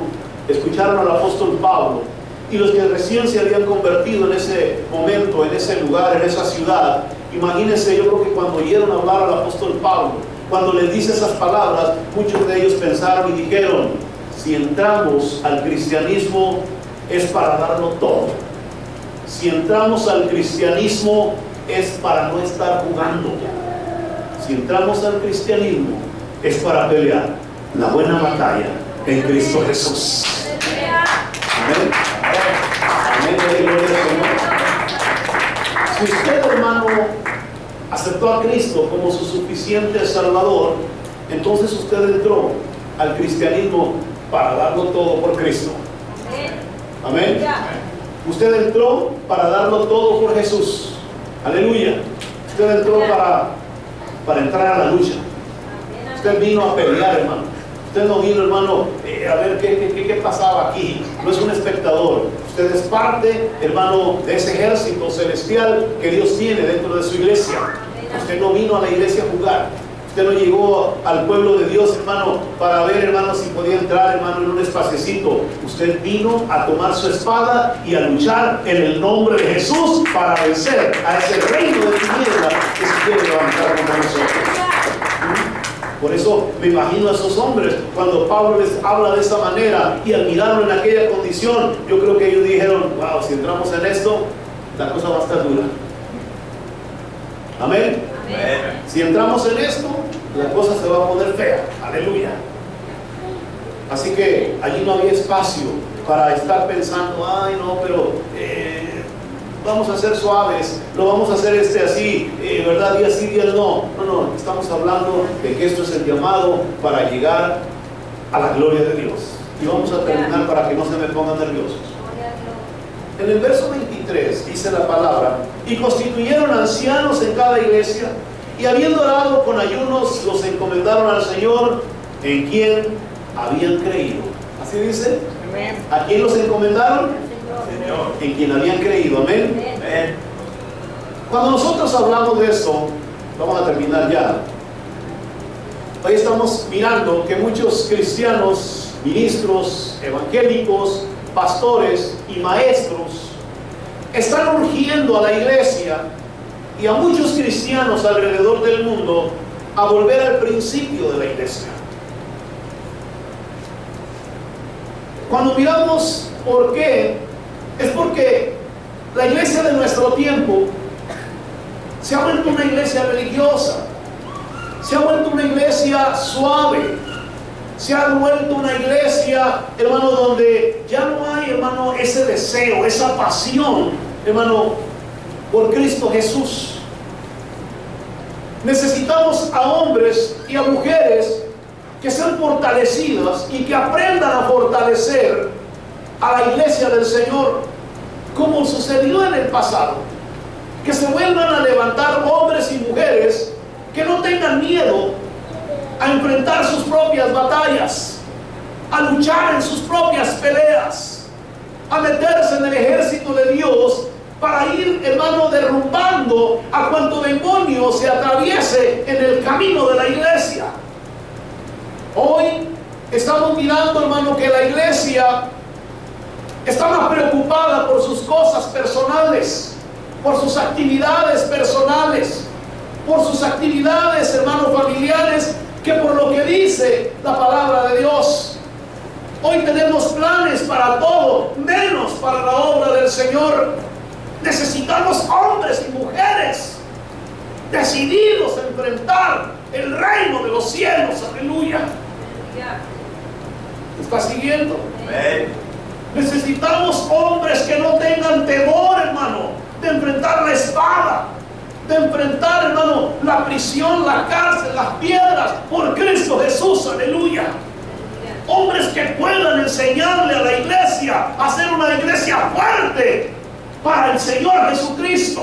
S1: escucharon al apóstol Pablo, y los que recién se habían convertido en ese momento, en ese lugar, en esa ciudad, imagínense, yo creo que cuando oyeron hablar al apóstol Pablo, cuando les dice esas palabras, muchos de ellos pensaron y dijeron, si entramos al cristianismo es para darlo todo. Si entramos al cristianismo es para no estar jugando. Si entramos al cristianismo es para pelear la buena batalla en Cristo Jesús. Amén. Amén. Gloria al Señor. Si usted, hermano, aceptó a Cristo como su suficiente Salvador, entonces usted entró al cristianismo para darlo todo por Cristo. Amén. Usted entró para darlo todo por Jesús. Aleluya. Usted entró para entrar a la lucha. Usted vino a pelear, hermano. Usted no vino, hermano, a ver qué pasaba aquí. No es un espectador. Usted es parte, hermano, de ese ejército celestial que Dios tiene dentro de su iglesia. Usted no vino a la iglesia a jugar. Usted no llegó al pueblo de Dios, hermano, para ver, hermano, si podía entrar, hermano, en un espaciecito. Usted vino a tomar su espada y a luchar en el nombre de Jesús para vencer a ese reino de tinieblas que se quiere levantar contra nosotros. Por eso me imagino a esos hombres, cuando Pablo les habla de esa manera y al mirarlo en aquella condición, yo creo que ellos dijeron, wow, si entramos en esto, la cosa va a estar dura. Amén. Amén. Si entramos en esto, la cosa se va a poner fea. Aleluya. Así que allí no había espacio para estar pensando, ay no, pero vamos a ser suaves, lo vamos a hacer así, ¿verdad? Días sí, días no. No, estamos hablando de que esto es el llamado para llegar a la gloria de Dios. Y vamos a terminar para que no se me pongan nerviosos. En el verso 23 dice la palabra, y constituyeron ancianos en cada iglesia, y habiendo orado con ayunos, los encomendaron al Señor, en quien habían creído. Así dice. Amén. ¿A quién los encomendaron? Señor. En quien habían creído. Amén. Amén. Cuando nosotros hablamos de eso, vamos a terminar ya. Hoy estamos mirando que muchos cristianos ministros, evangélicos, pastores y maestros están urgiendo a la iglesia y a muchos cristianos alrededor del mundo a volver al principio de la iglesia. Cuando miramos por qué, es porque la iglesia de nuestro tiempo se ha vuelto una iglesia religiosa, se ha vuelto una iglesia suave, se ha vuelto una iglesia, hermano, donde ya no hay, hermano, ese deseo, esa pasión, hermano, por Cristo Jesús. Necesitamos a hombres y a mujeres que sean fortalecidas y que aprendan a fortalecer a la iglesia del Señor, como sucedió en el pasado. Que se vuelvan a levantar hombres y mujeres que no tengan miedo a enfrentar sus propias batallas, a luchar en sus propias peleas, a meterse en el ejército de Dios para ir, hermano, derrumbando a cuanto demonio se atraviese en el camino de la iglesia. Hoy estamos mirando, hermano, que la iglesia está más preocupada por sus cosas personales, por sus actividades personales, por sus actividades, hermanos, familiares, que por lo que dice la palabra de Dios. Hoy tenemos planes para todo, menos para la obra del Señor. Necesitamos hombres y mujeres decididos a enfrentar el reino de los cielos. Aleluya. ¿Está siguiendo?
S4: Amén.
S1: Necesitamos hombres que no tengan temor, hermano, de enfrentar la espada, de enfrentar, hermano, la prisión, la cárcel, las piedras, por Cristo Jesús. Aleluya. Hombres que puedan enseñarle a la iglesia a ser una iglesia fuerte para el Señor Jesucristo.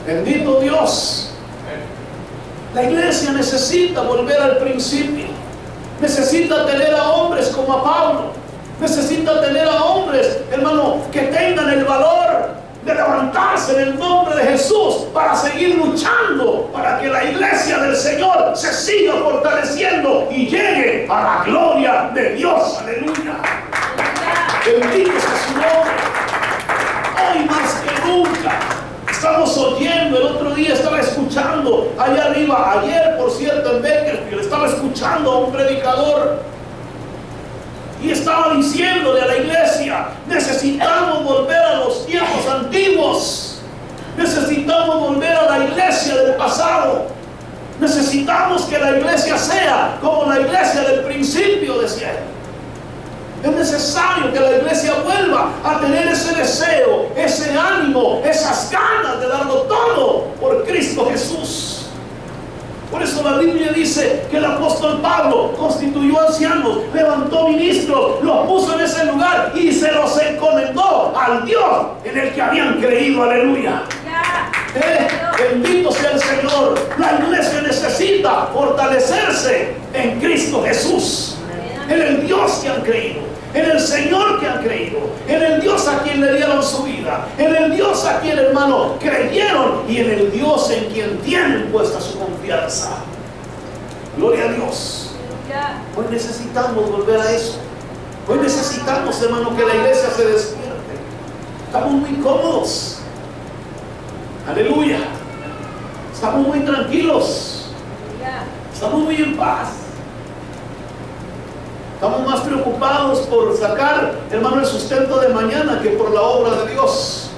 S1: Bendito Dios. La iglesia necesita volver al principio. Necesita tener a hombres como a Pablo. Necesita tener a hombres, hermano, que tengan el valor de levantarse en el nombre de Jesús para seguir luchando, para que la iglesia del Señor se siga fortaleciendo y llegue a la gloria de Dios. Aleluya. Bendito sea su nombre. Hoy más que nunca estamos oyendo. El otro día estaba escuchando allá arriba, ayer por cierto en Bakersfield, estaba escuchando a un predicador y estaba diciéndole a la iglesia: necesitamos volver a los tiempos antiguos, necesitamos volver a la iglesia del pasado, necesitamos que la iglesia sea como la iglesia del principio, decía él. Es necesario que la iglesia vuelva a tener ese deseo, ese ánimo, esas ganas de darlo todo por Cristo Jesús. Por eso la Biblia dice que el apóstol Pablo constituyó ancianos, levantó ministros, los puso en ese lugar y se los encomendó al Dios en el que habían creído. Aleluya. Bendito sea el Señor. La iglesia necesita fortalecerse en Cristo Jesús, en el Dios que han creído, en el Señor que han creído, en el Dios a quien le dieron su vida, en el Dios a quien, hermano, creyeron, y en el Dios en quien tienen puesta su confianza. Gloria a Dios. Hoy necesitamos volver a eso. Hoy necesitamos, hermano, que la iglesia se despierte. Estamos muy cómodos. Aleluya. Estamos muy tranquilos. Estamos muy en paz. Estamos más preocupados por sacar, hermano, el sustento de mañana que por la obra de Dios.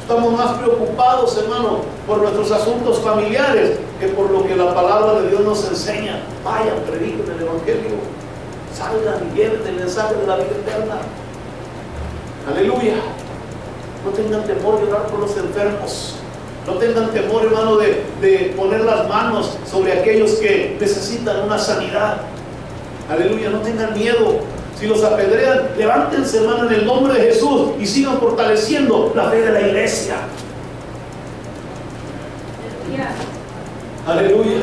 S1: Estamos más preocupados, hermano, por nuestros asuntos familiares que por lo que la palabra de Dios nos enseña. Vayan, prediquen el evangelio, salgan y lleven el mensaje de la vida eterna. Aleluya. No tengan temor de orar por los enfermos. No tengan temor, hermano, de poner las manos sobre aquellos que necesitan una sanidad. Aleluya, no tengan miedo. Si los apedrean, levántense, hermano, en el nombre de Jesús y sigan fortaleciendo la fe de la iglesia. Aleluya.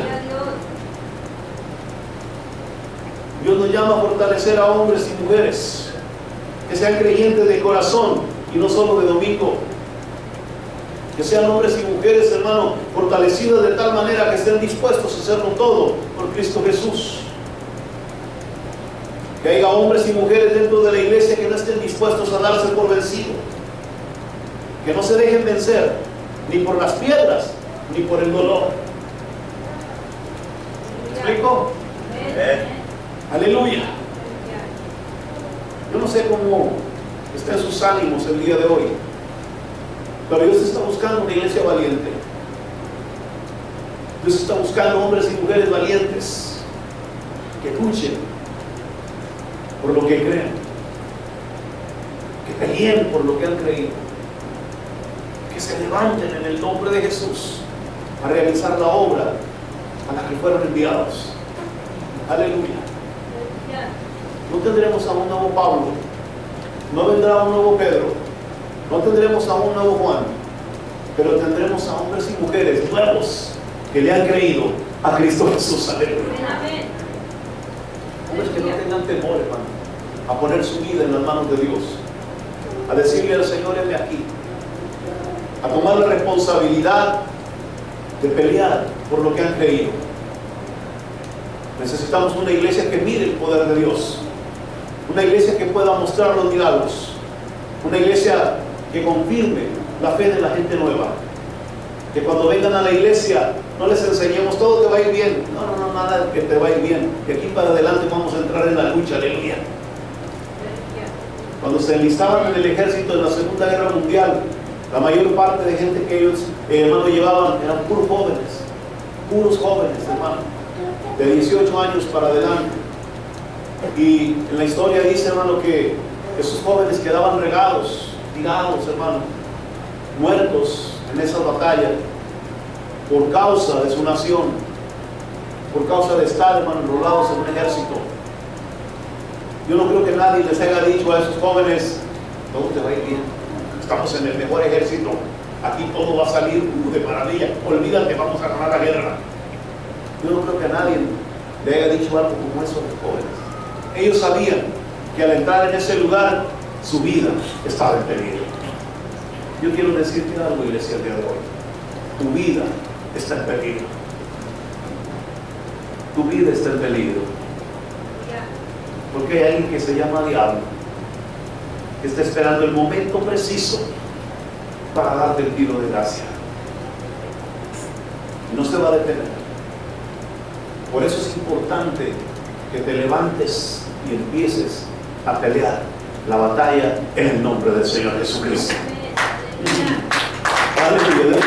S1: Dios nos llama a fortalecer a hombres y mujeres que sean creyentes de corazón y no solo de domingo. Que sean hombres y mujeres, hermano, fortalecidos de tal manera que estén dispuestos a hacerlo todo por Cristo Jesús. Que haya hombres y mujeres dentro de la iglesia que no estén dispuestos a darse por vencidos. Que no se dejen vencer ni por las piedras ni por el dolor. ¿Me explico? Aleluya. Yo no sé cómo están sus ánimos el día de hoy, pero Dios está buscando una iglesia valiente. Dios está buscando hombres y mujeres valientes que luchen por lo que creen, que peleen por lo que han creído, que se levanten en el nombre de Jesús a realizar la obra a la que fueron enviados. Aleluya. No tendremos a un nuevo Pablo, no vendrá un nuevo Pedro, no tendremos a un nuevo Juan, pero tendremos a hombres y mujeres nuevos que le han creído a Cristo Jesús. Aleluya. Hombres que no tengan temor, hermano, a poner su vida en las manos de Dios, a decirle al Señor: heme aquí, a tomar la responsabilidad de pelear por lo que han creído. Necesitamos una iglesia que mire el poder de Dios, una iglesia que pueda mostrar los milagros, una iglesia que confirme la fe de la gente nueva, que cuando vengan a la iglesia no les enseñemos todo te va a ir bien. No, nada que te va a ir bien, que aquí para adelante vamos a entrar en la lucha. Aleluya. Cuando se enlistaban en el ejército de la Segunda Guerra Mundial, la mayor parte de gente que ellos, hermano, llevaban eran puros jóvenes, hermano, de 18 años para adelante. Y en la historia dice, hermano, que esos jóvenes quedaban regados, tirados, hermano, muertos en esa batalla por causa de su nación, por causa de estar, hermano, enrolados en un ejército. Yo no creo que nadie les haya dicho a esos jóvenes: todo te va a ir bien, estamos en el mejor ejército, aquí todo va a salir de maravilla, olvídate, vamos a ganar la guerra. Yo no creo que a nadie le haya dicho algo como eso a los jóvenes. Ellos sabían que al entrar en ese lugar su vida estaba en peligro. Yo quiero decirte algo, iglesia, el día de hoy: tu vida está en peligro. Tu vida está en peligro. Porque hay alguien que se llama diablo, que está esperando el momento preciso para darte el tiro de gracia. Y no se va a detener. Por eso es importante que te levantes y empieces a pelear la batalla en el nombre del Señor Jesucristo. Aleluya.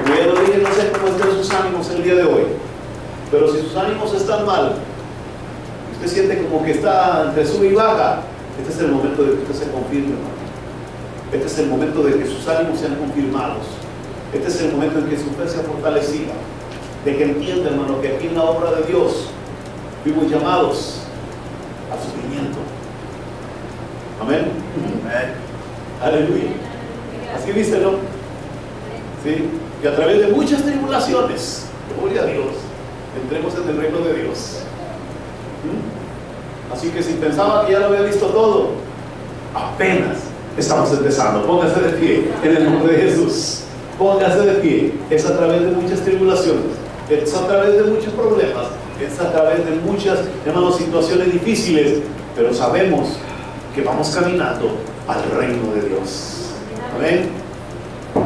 S1: Como ya lo dije, no sé cómo están sus ánimos el día de hoy, pero si sus ánimos están mal, usted siente como que está entre sube y baja, este es el momento de que usted se confirme, hermano. Este es el momento de que sus ánimos sean confirmados. Este es el momento en que su fe sea fortalecida, de que entienda, hermano, que aquí en la obra de Dios fuimos llamados a sufrimiento. Amén. Aleluya. Así dice, ¿no? Sí. Que a través de muchas tribulaciones, gloria a Dios, entremos en el reino de Dios. Así que si pensaba que ya lo había visto todo, apenas estamos empezando. Póngase de pie en el nombre de Jesús. Póngase de pie. Es a través de muchas tribulaciones, es a través de muchos problemas, es a través de muchas, hermanos, situaciones difíciles, pero sabemos que vamos caminando al reino de Dios. Amén.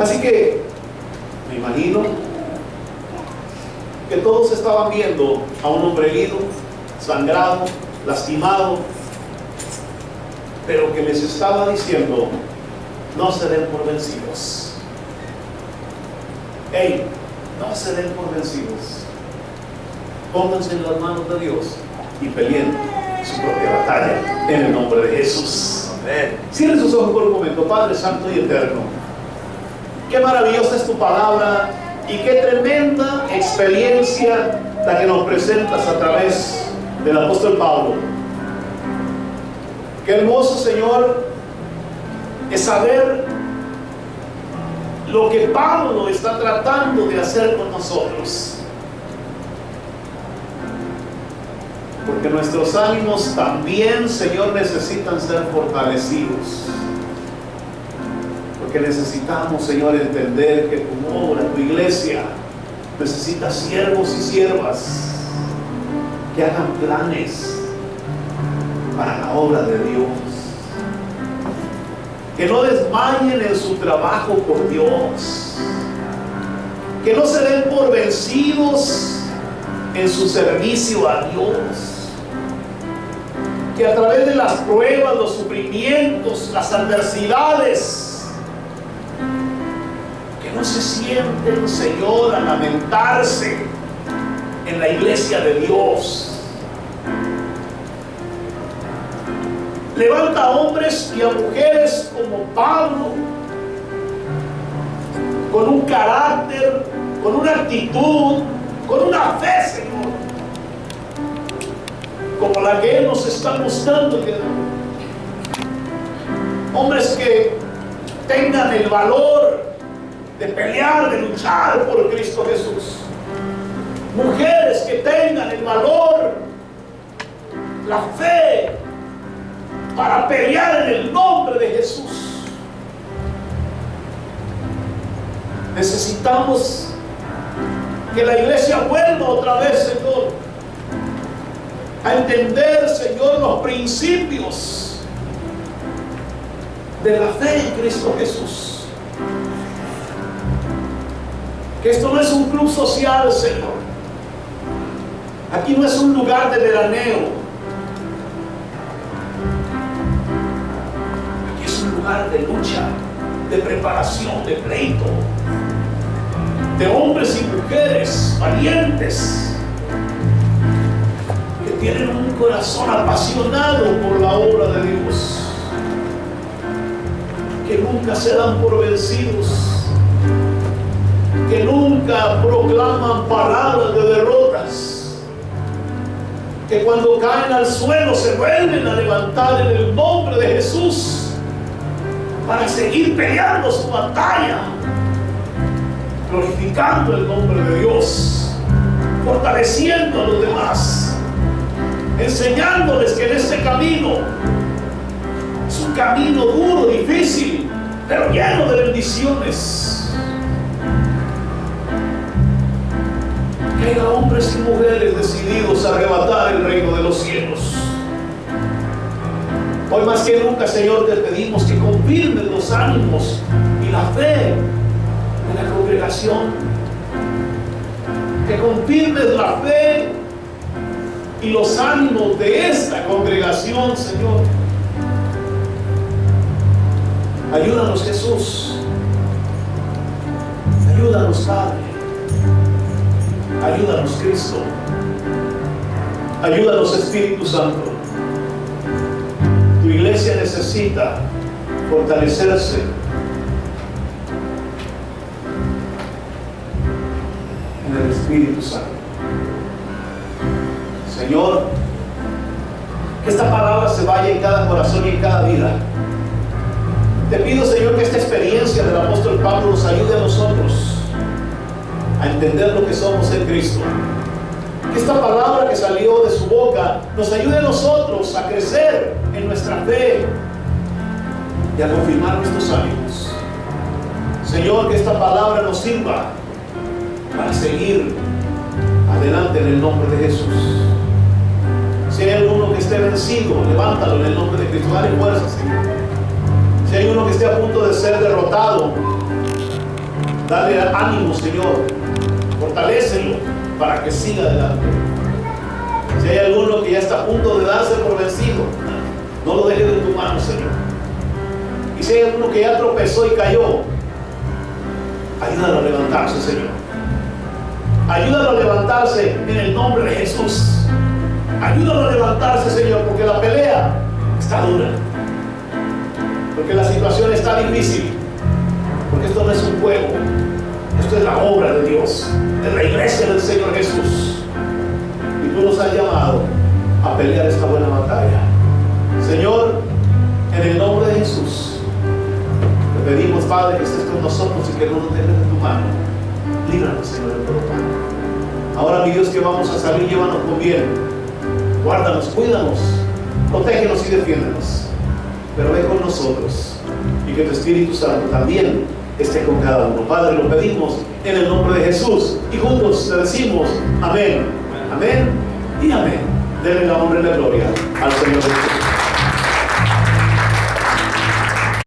S1: Así que me imagino que todos estaban viendo a un hombre herido, sangrado, lastimado, pero que les estaba diciendo: no se den por vencidos. Hey, no se den por vencidos. Pónganse en las manos de Dios y peleen su propia batalla en el nombre de Jesús. Amén. Cierren sus ojos por un momento. Padre Santo y Eterno, qué maravillosa es tu palabra y qué tremenda experiencia la que nos presentas a través del apóstol Pablo. Qué hermoso, Señor, es saber lo que Pablo está tratando de hacer con nosotros. Porque nuestros ánimos también, Señor, necesitan ser fortalecidos. Porque necesitamos, Señor, entender que tu obra, tu iglesia, necesita siervos y siervas que hagan planes para la obra de Dios. Que no desmayen en su trabajo por Dios. Que no se den por vencidos en su servicio a Dios. Que a través de las pruebas, los sufrimientos, las adversidades, que no se sienten, Señor, a lamentarse en la iglesia de Dios. Levanta a hombres y a mujeres como Pablo, con un carácter, con una actitud, con una fe, Señor, como la que Él nos está mostrando el día de hoy. Hombres que tengan el valor de pelear, de luchar por Cristo Jesús. Mujeres que tengan el valor, la fe, para pelear en el nombre de Jesús. Necesitamos que la iglesia vuelva otra vez, Señor, a entender, Señor, los principios de la fe en Cristo Jesús. Que esto no es un club social, Señor. Aquí no es un lugar de veraneo. De lucha, de preparación, de pleito, de hombres y mujeres valientes que tienen un corazón apasionado por la obra de Dios, que nunca se dan por vencidos, que nunca proclaman palabras de derrotas, que cuando caen al suelo se vuelven a levantar en el nombre de Jesús para seguir peleando su batalla, glorificando el nombre de Dios, fortaleciendo a los demás, enseñándoles que en este camino es un camino duro, difícil, pero lleno de bendiciones. Que haya hombres y mujeres decididos a arrebatar el reino de los cielos. Hoy más que nunca, Señor, te pedimos que confirmes los ánimos y la fe de la congregación. Que confirmes la fe y los ánimos de esta congregación, Señor. Ayúdanos, Jesús. Ayúdanos, Padre. Ayúdanos, Cristo. Ayúdanos, Espíritu Santo. Tu iglesia necesita fortalecerse en el Espíritu Santo. Señor, que esta palabra se vaya en cada corazón y en cada vida. Te pido, Señor, que esta experiencia del apóstol Pablo nos ayude a nosotros a entender lo que somos en Cristo. Que esta palabra que salió de su boca nos ayude a nosotros a crecer en nuestra fe y a confirmar nuestros ánimos. Señor, que esta palabra nos sirva para seguir adelante en el nombre de Jesús. Si hay alguno que esté vencido, levántalo en el nombre de Cristo. Dale fuerza, Señor. Si hay uno que esté a punto de ser derrotado, dale ánimo, Señor. Fortalécelo para que siga adelante. Si hay alguno que ya está a punto de darse por vencido, no lo dejes de tu mano, Señor. Y si hay alguno que ya tropezó y cayó, ayúdalo a levantarse, Señor. Ayúdalo a levantarse en el nombre de Jesús. Ayúdalo a levantarse, Señor, porque la pelea está dura, porque la situación está difícil, porque esto no es un juego. Esto es la obra de Dios, es la iglesia del Señor Jesús. Y tú nos has llamado a pelear esta buena batalla. Señor, en el nombre de Jesús, te pedimos, Padre, que estés con nosotros y que no nos dejes de tu mano. Líbranos, Señor, de todo mal. Ahora, mi Dios, que vamos a salir, llévanos con bien. Guárdanos, cuídanos, protégenos y defiéndenos. Pero ve con nosotros y que tu Espíritu Santo también esté con cada uno. Padre, lo pedimos en el nombre de Jesús y juntos te decimos amén, amén y amén. Denle la honra y la gloria al Señor Jesús.